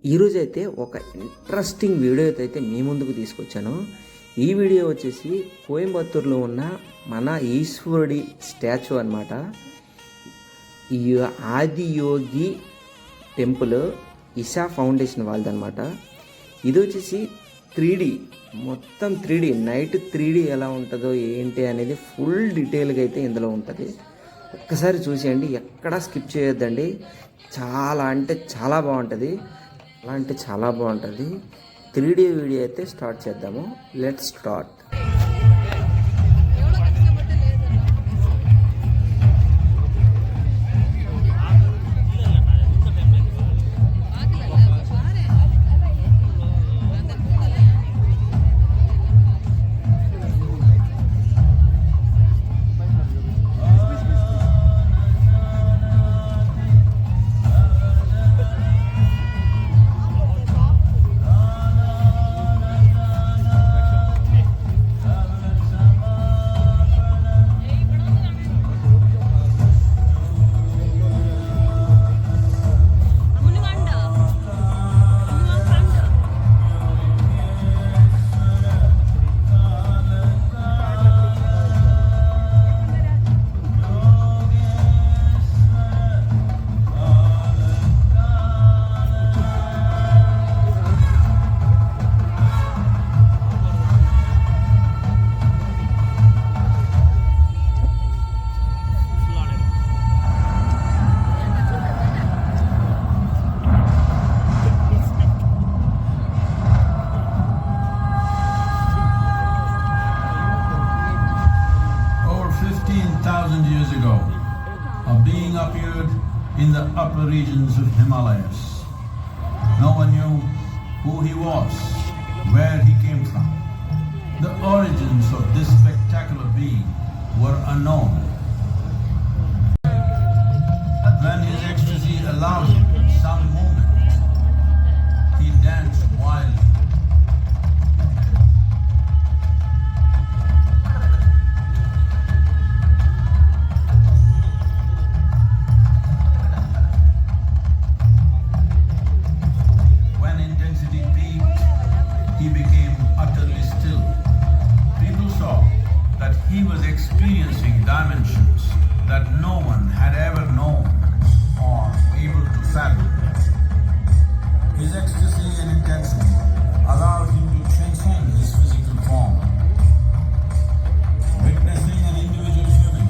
ఈరోజైతే ఒక interesting video అయితే మీ ముందుకు తీసుకొచ్చాను. ఈ వీడియో వచ్చేసి కోయంబత్తూరులో ఉన్న మన ఈశ్వరుడి స్టాచ్యూ అన్నమాట. ఈ ఆదియోగి టెంపుల్ ఇషా ఫౌండేషన్ వాళ్ళదన్నమాట. ఇది వచ్చేసి 3D, మొత్తం 3D, నైట్ 3D ఎలా ఉంటుందో ఏంటి అనేది ఫుల్ డీటెయిల్గా అయితే ఇందులో ఉంటుంది. ఒక్కసారి చూసేయండి, ఎక్కడా స్కిప్ చేయొద్దండి. చాలా అంటే చాలా బాగుంటుంది. అలా అంటే చాలా బాగుంటుంది. 3D వీడియో అయితే స్టార్ట్ చేద్దాము. Let's start. Years ago, a being appeared in the upper regions of Himalayas. No one knew who he was, where he came from. The origins of this spectacular being were unknown. When his ecstasy allowed him some movement, he danced wildly. He became utterly still. People saw that he was experiencing dimensions that no one had ever known or able to fathom. His ecstasy and intensity allowed him to transcend his physical form. Witnessing an individual human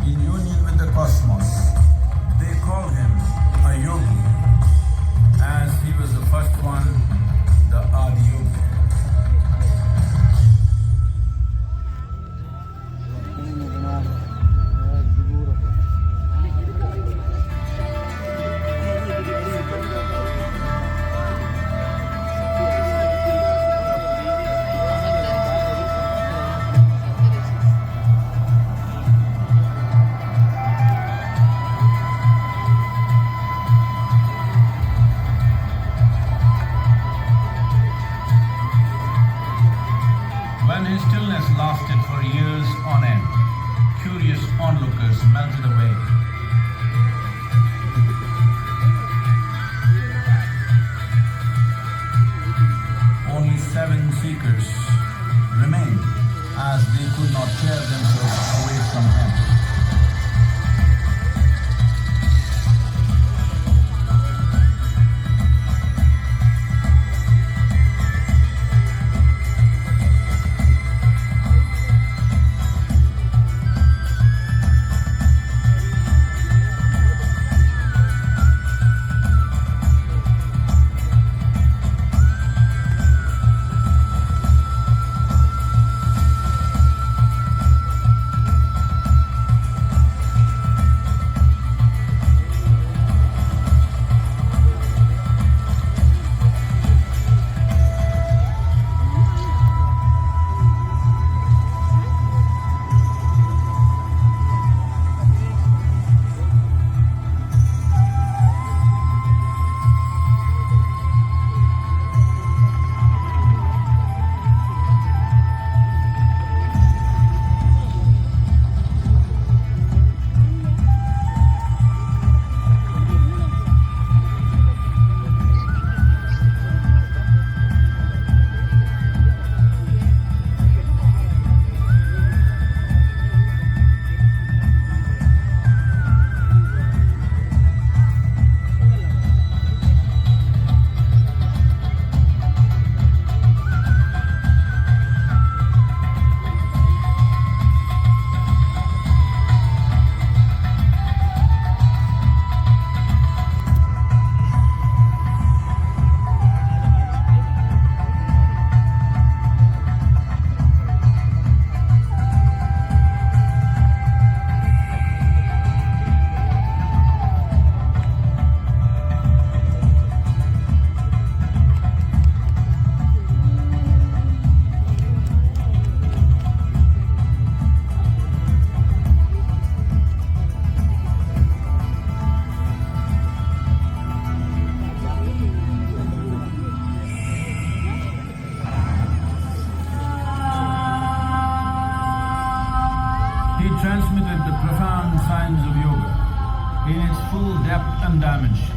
in union with the cosmos, they called him a yogi, as he was the first one, the Adiyogi. When his stillness lasted for years on end, curious onlookers melted away. Only 7 seekers remained, as they could not tear themselves away from him. and dimension.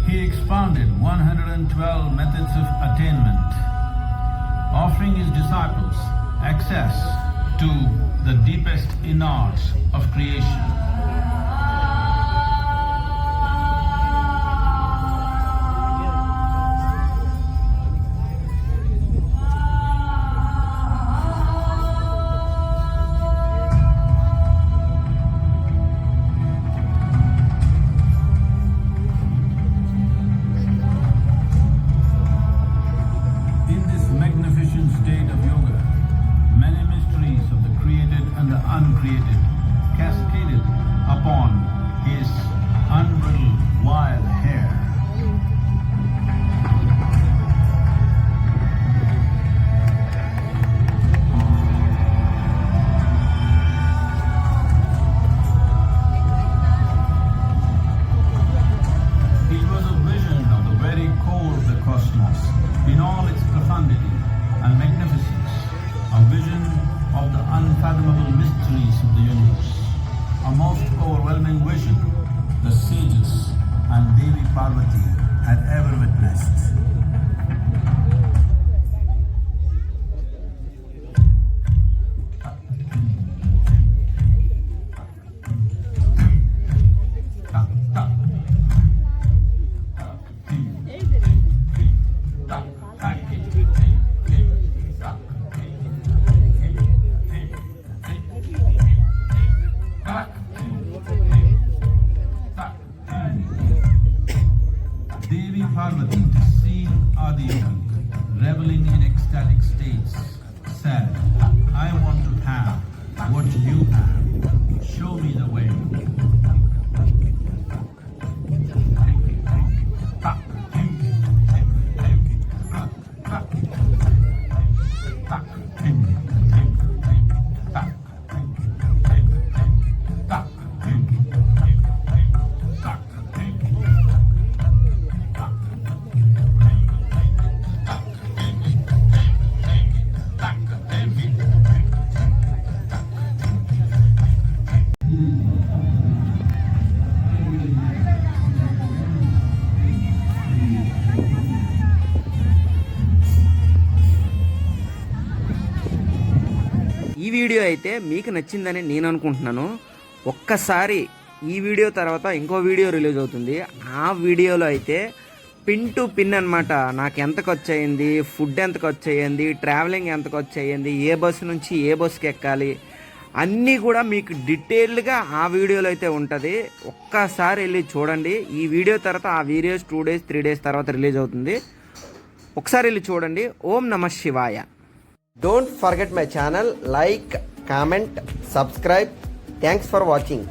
He expounded 112 methods of attainment, offering his disciples access to the deepest innards of creation. In this magnificent state of yoga, many mysteries of the created and the uncreated cascaded upon his unbridled wild hair. It was a vision of the very core of the cosmos in all its profundity and magnificence, a vision of the unfathomable mysteries of the universe, a most overwhelming vision the sages and Devi Parvati had ever witnessed. Devi Parvati, seeing Adiyogi reveling in ecstatic states, said, I want to have what you have. Show me the way. ఈ video అయితే మీకు నచ్చిందని నేను అనుకుంటున్నాను. ఒక్కసారి ఈ video తర్వాత ఇంకో వీడియో రిలీజ్ అవుతుంది. ఆ వీడియోలో అయితే పిన్ టు పిన్ అనమాట, నాకు ఎంత ఖర్చు అయ్యింది, ఫుడ్ ఎంత ఖర్చు అయ్యింది, ట్రావెలింగ్ ఎంత ఖర్చు అయ్యింది, ఏ బస్సు నుంచి ఏ బస్సుకి ఎక్కాలి, అన్నీ కూడా మీకు డీటెయిల్డ్గా ఆ వీడియోలో అయితే ఉంటుంది. ఒక్కసారి వెళ్ళి చూడండి. ఈ వీడియో తర్వాత ఆ వీడియోస్ 2 days 3 days తర్వాత రిలీజ్ అవుతుంది. ఒకసారి వెళ్ళి చూడండి. ఓం నమః శివాయ. Don't forget my channel, like, comment, subscribe. Thanks for watching.